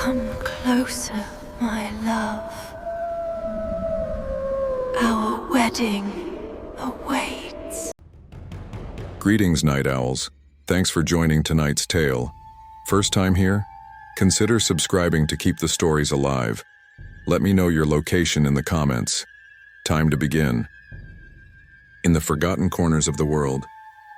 Come closer, my love. Our wedding awaits. Greetings, night owls. Thanks for joining tonight's tale. First time here? Consider subscribing to keep the stories alive. Let me know your location in the comments. Time to begin. In the forgotten corners of the world,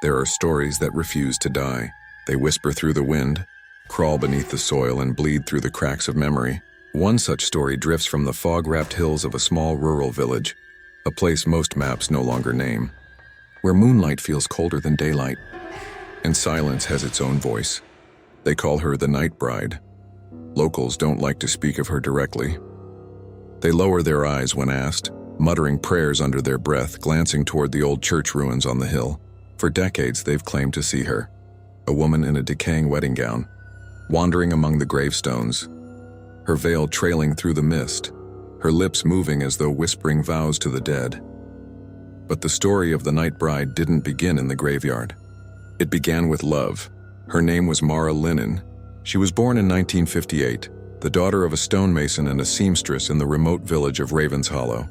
there are stories that refuse to die. They whisper through the wind, crawl beneath the soil, and bleed through the cracks of memory. One such story drifts from the fog-wrapped hills of a small rural village, a place most maps no longer name, where moonlight feels colder than daylight, and silence has its own voice. They call her the Night Bride. Locals don't like to speak of her directly. They lower their eyes when asked, muttering prayers under their breath, glancing toward the old church ruins on the hill. For decades they've claimed to see her, a woman in a decaying wedding gown, wandering among the gravestones, her veil trailing through the mist, her lips moving as though whispering vows to the dead. But the story of the Night Bride didn't begin in the graveyard. It began with love. Her name was Mara Linen. She was born in 1958, the daughter of a stonemason and a seamstress in the remote village of Ravens Hollow,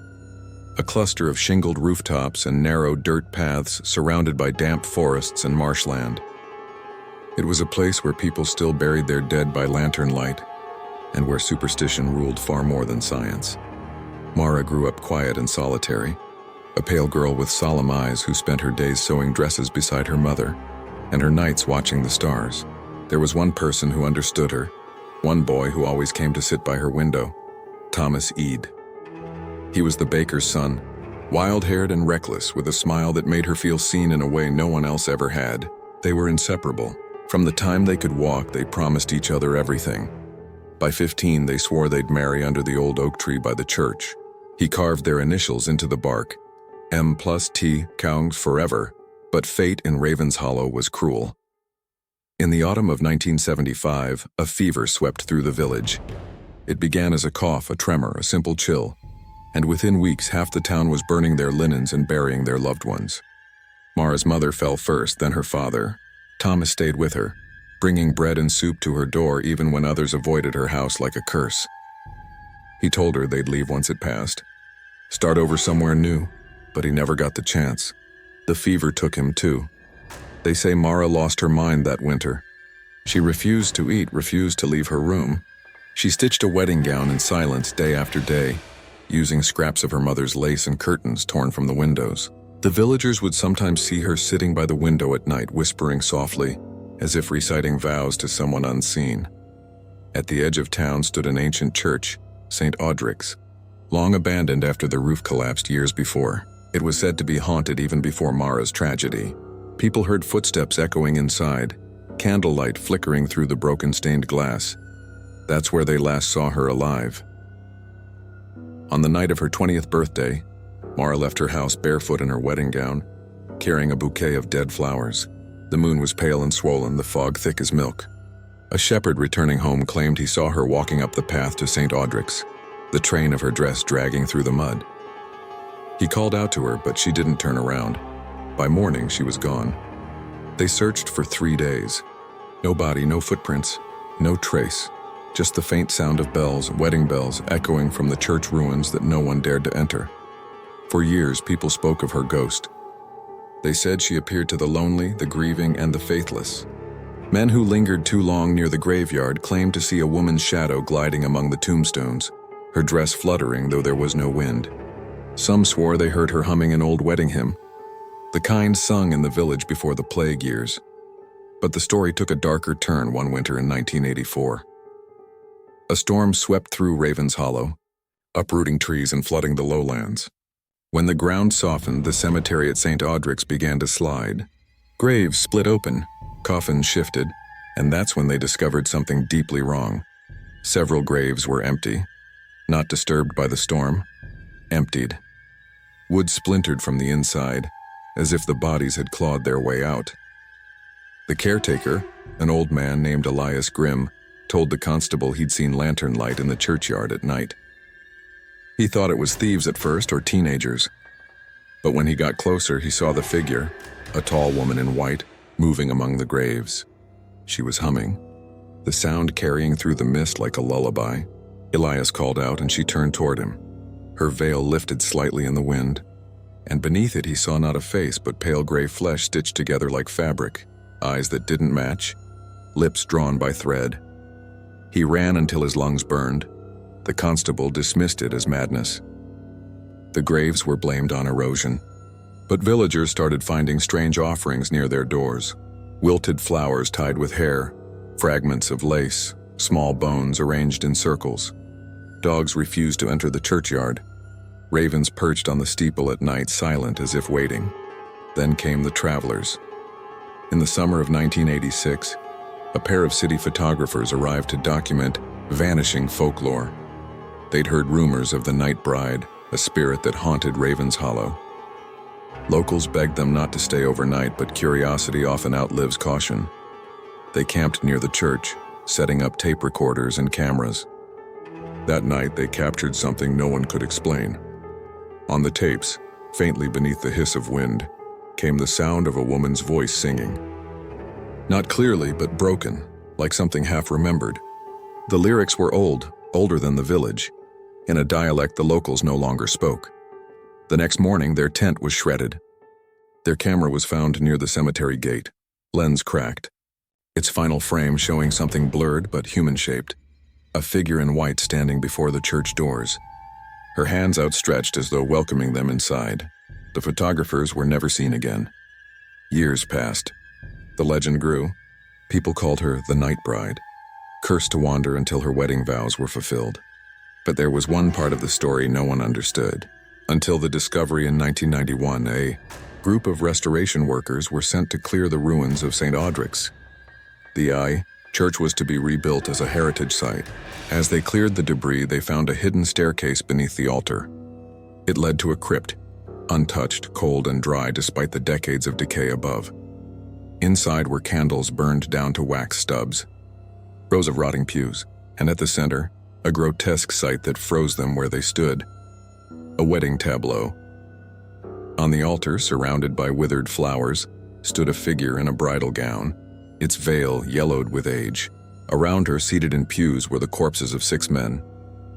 a cluster of shingled rooftops and narrow dirt paths surrounded by damp forests and marshland. It was a place where people still buried their dead by lantern light, and where superstition ruled far more than science. Mara grew up quiet and solitary, a pale girl with solemn eyes who spent her days sewing dresses beside her mother, and her nights watching the stars. There was one person who understood her, one boy who always came to sit by her window, Thomas Eade. He was the baker's son, wild-haired and reckless, with a smile that made her feel seen in a way no one else ever had. They were inseparable. From the time they could walk, they promised each other everything. By 15, they swore they'd marry under the old oak tree by the church. He carved their initials into the bark, M+T, Kaungs forever, but fate in Ravens Hollow was cruel. In the autumn of 1975, a fever swept through the village. It began as a cough, a tremor, a simple chill, and within weeks half the town was burning their linens and burying their loved ones. Mara's mother fell first, then her father. Thomas stayed with her, bringing bread and soup to her door even when others avoided her house like a curse. He told her they'd leave once it passed, start over somewhere new, but he never got the chance. The fever took him too. They say Mara lost her mind that winter. She refused to eat, refused to leave her room. She stitched a wedding gown in silence day after day, using scraps of her mother's lace and curtains torn from the windows. The villagers would sometimes see her sitting by the window at night, whispering softly, as if reciting vows to someone unseen. At the edge of town stood an ancient church, St. Audric's, long abandoned after the roof collapsed years before. It was said to be haunted even before Mara's tragedy. People heard footsteps echoing inside, candlelight flickering through the broken stained glass. That's where they last saw her alive. On the night of her 20th birthday, Mara left her house barefoot in her wedding gown, carrying a bouquet of dead flowers. The moon was pale and swollen, the fog thick as milk. A shepherd returning home claimed he saw her walking up the path to St. Audric's, the train of her dress dragging through the mud. He called out to her, but she didn't turn around. By morning, she was gone. They searched for 3 days. No body, no footprints, no trace. Just the faint sound of bells, wedding bells, echoing from the church ruins that no one dared to enter. For years, people spoke of her ghost. They said she appeared to the lonely, the grieving, and the faithless. Men who lingered too long near the graveyard claimed to see a woman's shadow gliding among the tombstones, her dress fluttering though there was no wind. Some swore they heard her humming an old wedding hymn, the kind sung in the village before the plague years. But the story took a darker turn one winter in 1984. A storm swept through Ravens Hollow, uprooting trees and flooding the lowlands. When the ground softened, the cemetery at St. Audric's began to slide. Graves split open, coffins shifted, and that's when they discovered something deeply wrong. Several graves were empty, not disturbed by the storm, emptied. Wood splintered from the inside, as if the bodies had clawed their way out. The caretaker, an old man named Elias Grimm, told the constable he'd seen lantern light in the churchyard at night. He thought it was thieves at first, or teenagers. But when he got closer, he saw the figure, a tall woman in white, moving among the graves. She was humming. the sound carrying through the mist like a lullaby. Elias called out and she turned toward him. Her veil lifted slightly in the wind, and beneath it he saw not a face but pale gray flesh stitched together like fabric, eyes that didn't match, lips drawn by thread. He ran until his lungs burned. The constable dismissed it as madness. The graves were blamed on erosion, but villagers started finding strange offerings near their doors. Wilted flowers tied with hair, fragments of lace, small bones arranged in circles. Dogs refused to enter the churchyard. Ravens perched on the steeple at night, silent as if waiting. Then came the travelers. In the summer of 1986, a pair of city photographers arrived to document vanishing folklore. They'd heard rumors of the Night Bride, a spirit that haunted Raven's Hollow. Locals begged them not to stay overnight, but curiosity often outlives caution. They camped near the church, setting up tape recorders and cameras. That night, they captured something no one could explain. On the tapes, faintly beneath the hiss of wind, came the sound of a woman's voice singing. Not clearly, but broken, like something half-remembered. The lyrics were old, older than the village, in a dialect the locals no longer spoke. The next morning, their tent was shredded. Their camera was found near the cemetery gate, lens cracked, its final frame showing something blurred but human-shaped, a figure in white standing before the church doors, her hands outstretched as though welcoming them inside. The photographers were never seen again. Years passed. The legend grew. People called her the Night Bride, cursed to wander until her wedding vows were fulfilled. But there was one part of the story no one understood. Until the discovery in 1991, a group of restoration workers were sent to clear the ruins of St. Audric's. The church was to be rebuilt as a heritage site. As they cleared the debris, they found a hidden staircase beneath the altar. It led to a crypt, untouched, cold, and dry despite the decades of decay above. Inside were candles burned down to wax stubs, rows of rotting pews, and at the center, a grotesque sight that froze them where they stood. A wedding tableau. On the altar, surrounded by withered flowers, stood a figure in a bridal gown, its veil yellowed with age. Around her, seated in pews, were the corpses of 6 men,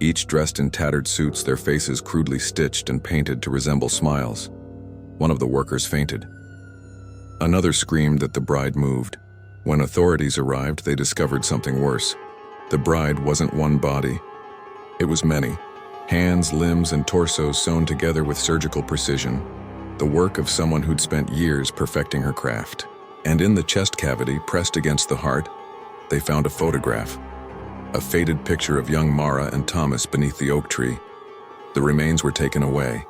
each dressed in tattered suits, their faces crudely stitched and painted to resemble smiles. One of the workers fainted. Another screamed that the bride moved. When authorities arrived, they discovered something worse. The bride wasn't one body. It was many. Hands, limbs, and torsos sewn together with surgical precision. The work of someone who'd spent years perfecting her craft. And in the chest cavity, pressed against the heart, they found a photograph. A faded picture of young Mara and Thomas beneath the oak tree. The remains were taken away.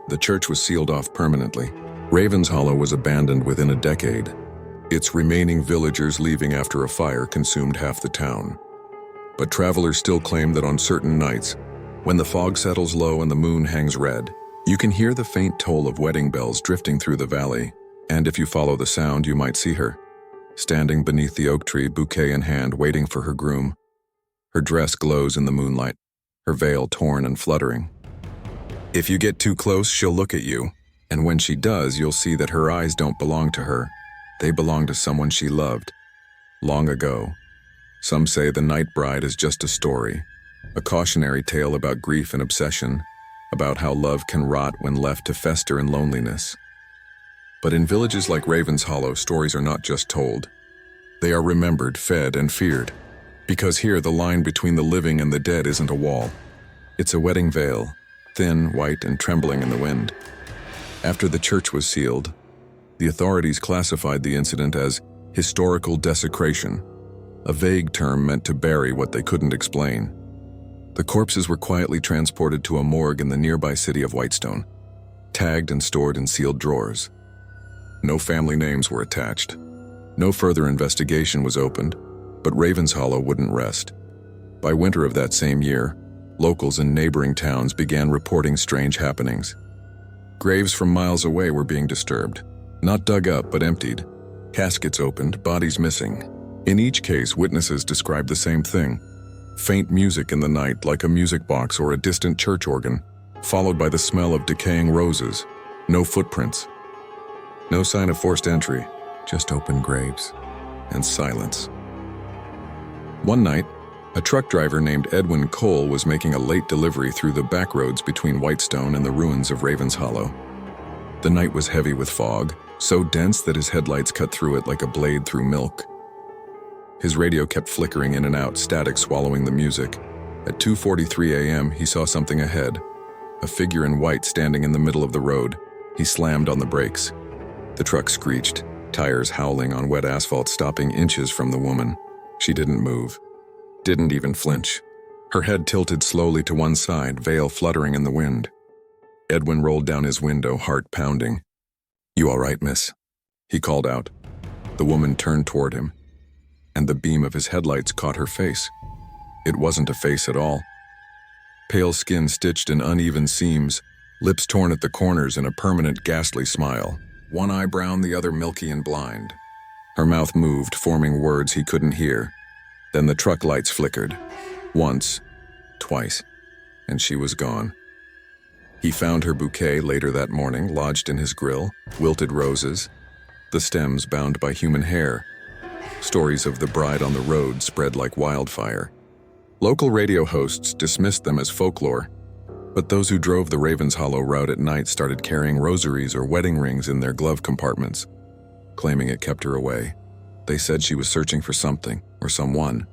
The church was sealed off permanently. Raven's Hollow was abandoned within a decade. Its remaining villagers leaving after a fire consumed half the town. But travelers still claim that on certain nights, when the fog settles low and the moon hangs red, you can hear the faint toll of wedding bells drifting through the valley, and if you follow the sound, you might see her, standing beneath the oak tree, bouquet in hand, waiting for her groom. Her dress glows in the moonlight, her veil torn and fluttering. If you get too close, she'll look at you, and when she does, you'll see that her eyes don't belong to her. They belong to someone she loved, long ago. Some say the Night Bride is just a story, a cautionary tale about grief and obsession, about how love can rot when left to fester in loneliness. But in villages like Raven's Hollow, stories are not just told. They are remembered, fed, and feared. Because here, the line between the living and the dead isn't a wall. It's a wedding veil, thin, white, and trembling in the wind. After the church was sealed, the authorities classified the incident as historical desecration, a vague term meant to bury what they couldn't explain. The corpses were quietly transported to a morgue in the nearby city of Whitestone, tagged and stored in sealed drawers. No family names were attached. No further investigation was opened, but Raven's Hollow wouldn't rest. By winter of that same year, locals in neighboring towns began reporting strange happenings. Graves from miles away were being disturbed, not dug up but emptied, caskets opened, bodies missing. In each case, witnesses described the same thing: faint music in the night like a music box or a distant church organ, followed by the smell of decaying roses. No footprints. No sign of forced entry, just open graves and silence. One night, a truck driver named Edwin Cole was making a late delivery through the back roads between Whitestone and the ruins of Ravens Hollow. The night was heavy with fog, so dense that his headlights cut through it like a blade through milk. His radio kept flickering in and out, static swallowing the music. At 2:43 a.m., he saw something ahead, a figure in white standing in the middle of the road. He slammed on the brakes. The truck screeched, tires howling on wet asphalt, stopping inches from the woman. She didn't move, didn't even flinch. Her head tilted slowly to one side, veil fluttering in the wind. Edwin rolled down his window, heart pounding. "You all right, miss?" he called out. The woman turned toward him, and the beam of his headlights caught her face. It wasn't a face at all. Pale skin stitched in uneven seams, lips torn at the corners in a permanent ghastly smile. One eye brown, the other milky and blind. Her mouth moved, forming words he couldn't hear. Then the truck lights flickered. Once, twice, and she was gone. He found her bouquet later that morning, lodged in his grill, wilted roses, the stems bound by human hair. Stories of the bride on the road spread like wildfire. Local radio hosts dismissed them as folklore, but those who drove the Ravens Hollow route at night started carrying rosaries or wedding rings in their glove compartments, claiming it kept her away. They said she was searching for something or someone,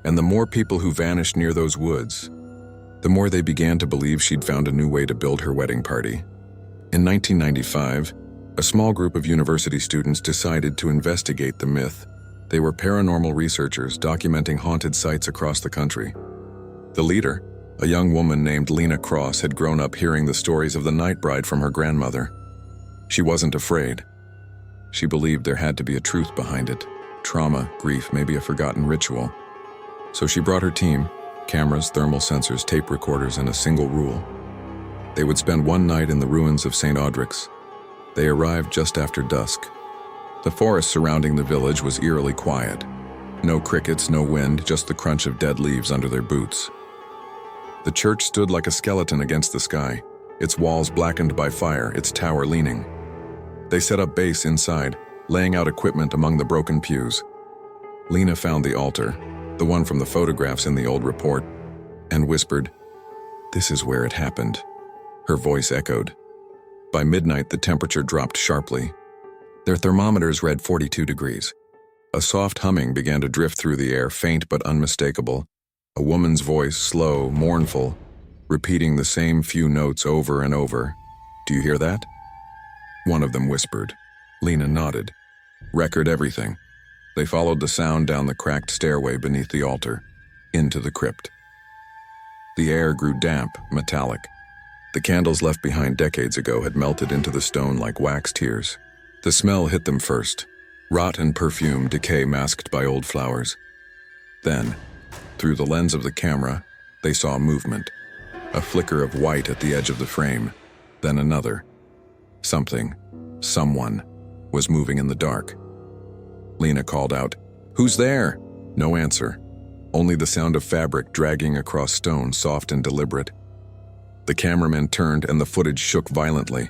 and the more people who vanished near those woods, the more they began to believe she'd found a new way to build her wedding party. In 1995, a small group of university students decided to investigate the myth. They were paranormal researchers documenting haunted sites across the country. The leader, a young woman named Lena Cross, had grown up hearing the stories of the night bride from her grandmother. She wasn't afraid. She believed there had to be a truth behind it. Trauma, grief, maybe a forgotten ritual. So she brought her team, cameras, thermal sensors, tape recorders, and a single rule. They would spend one night in the ruins of St. Audric's. They arrived just after dusk. The forest surrounding the village was eerily quiet. No crickets, no wind, just the crunch of dead leaves under their boots. The church stood like a skeleton against the sky, its walls blackened by fire, its tower leaning. They set up base inside, laying out equipment among the broken pews. Lena found the altar, the one from the photographs in the old report, and whispered, "This is where it happened." Her voice echoed. By midnight, the temperature dropped sharply. Their thermometers read 42 degrees. A soft humming began to drift through the air, faint but unmistakable. A woman's voice, slow, mournful, repeating the same few notes over and over. "Do you hear that?" One of them whispered. Lena nodded. "Record everything." They followed the sound down the cracked stairway beneath the altar, into the crypt. The air grew damp, metallic. The candles left behind decades ago had melted into the stone like wax tears. The smell hit them first, rot and perfume, decay masked by old flowers. Then, through the lens of the camera, they saw movement, a flicker of white at the edge of the frame, then another. Something, someone, was moving in the dark. Lena called out, "Who's there?" No answer, only the sound of fabric dragging across stone, soft and deliberate. The cameraman turned and the footage shook violently.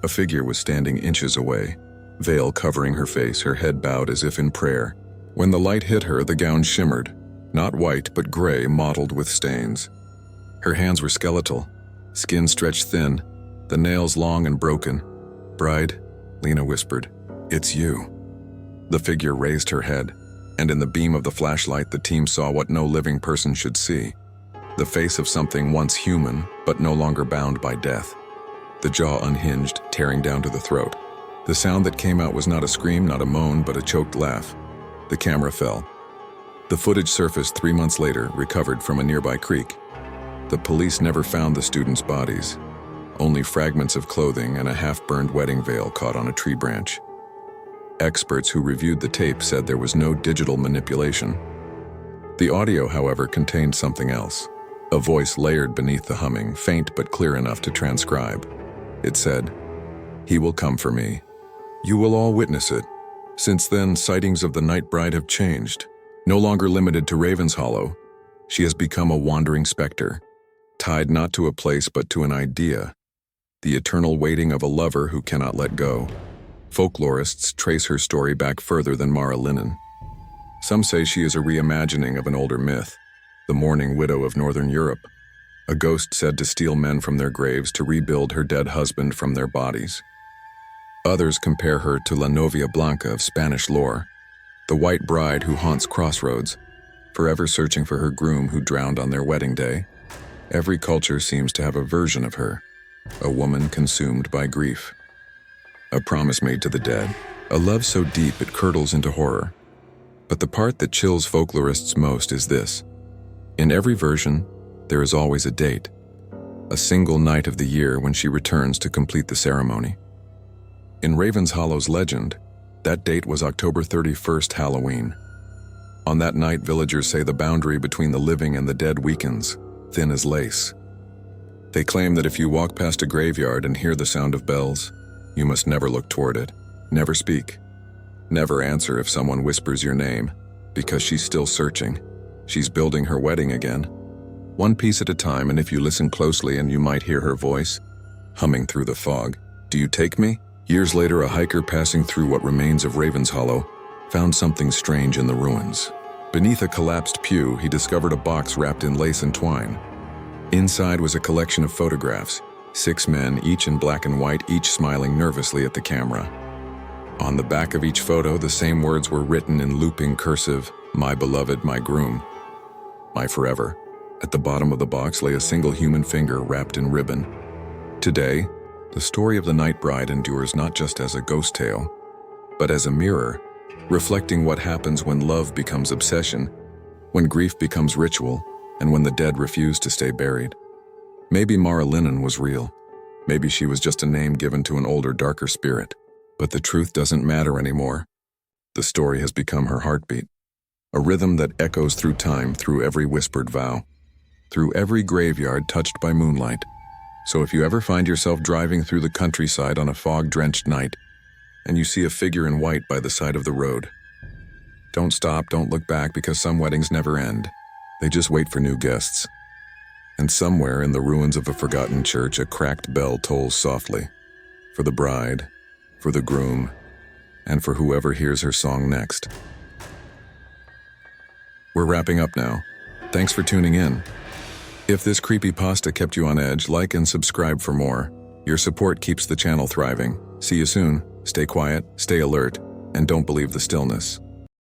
A figure was standing inches away, veil covering her face, her head bowed as if in prayer. When the light hit her, the gown shimmered, not white but gray, mottled with stains. Her hands were skeletal, skin stretched thin, the nails long and broken. "Bride," Lena whispered, "it's you." The figure raised her head, and in the beam of the flashlight the team saw what no living person should see. The face of something once human, but no longer bound by death. The jaw unhinged, tearing down to the throat. The sound that came out was not a scream, not a moan, but a choked laugh. The camera fell. The footage surfaced 3 months later, recovered from a nearby creek. The police never found the students' bodies. Only fragments of clothing and a half-burned wedding veil caught on a tree branch. Experts who reviewed the tape said there was no digital manipulation. The audio, however, contained something else. A voice layered beneath the humming, faint but clear enough to transcribe. It said, "He will come for me. You will all witness it." Since then, sightings of the night bride have changed. No longer limited to Ravens Hollow, she has become a wandering specter, tied not to a place but to an idea, the eternal waiting of a lover who cannot let go. Folklorists trace her story back further than Mara Linen. Some say she is a reimagining of an older myth, the mourning widow of Northern Europe, a ghost said to steal men from their graves to rebuild her dead husband from their bodies. Others compare her to La Novia Blanca of Spanish lore, the white bride who haunts crossroads, forever searching for her groom who drowned on their wedding day. Every culture seems to have a version of her, a woman consumed by grief. A promise made to the dead, a love so deep it curdles into horror. But the part that chills folklorists most is this. In every version, there is always a date, a single night of the year when she returns to complete the ceremony. In Raven's Hollow's legend, that date was October 31st, Halloween. On that night, villagers say the boundary between the living and the dead weakens, thin as lace. They claim that if you walk past a graveyard and hear the sound of bells, you must never look toward it, never speak, never answer if someone whispers your name, because she's still searching. She's building her wedding again, one piece at a time, and if you listen closely and you might hear her voice, humming through the fog. Do you take me? Years later, a hiker passing through what remains of Raven's Hollow found something strange in the ruins. Beneath a collapsed pew, he discovered a box wrapped in lace and twine. Inside was a collection of photographs, 6 men, each in black and white, each smiling nervously at the camera. On the back of each photo, the same words were written in looping cursive, "My beloved, my groom, my forever." At the bottom of the box lay a single human finger wrapped in ribbon. Today, the story of the Night Bride endures not just as a ghost tale, but as a mirror, reflecting what happens when love becomes obsession, when grief becomes ritual, and when the dead refuse to stay buried. Maybe Mara Linnon was real. Maybe she was just a name given to an older, darker spirit. But the truth doesn't matter anymore. The story has become her heartbeat, a rhythm that echoes through time, through every whispered vow, through every graveyard touched by moonlight. So if you ever find yourself driving through the countryside on a fog-drenched night, and you see a figure in white by the side of the road, don't stop, don't look back, because some weddings never end. They just wait for new guests. And somewhere in the ruins of a forgotten church, a cracked bell tolls softly, for the bride, for the groom, and for whoever hears her song next. We're wrapping up now. Thanks for tuning in. If this creepypasta kept you on edge, like and subscribe for more. Your support keeps the channel thriving. See you soon. Stay quiet, stay alert, and don't believe the stillness.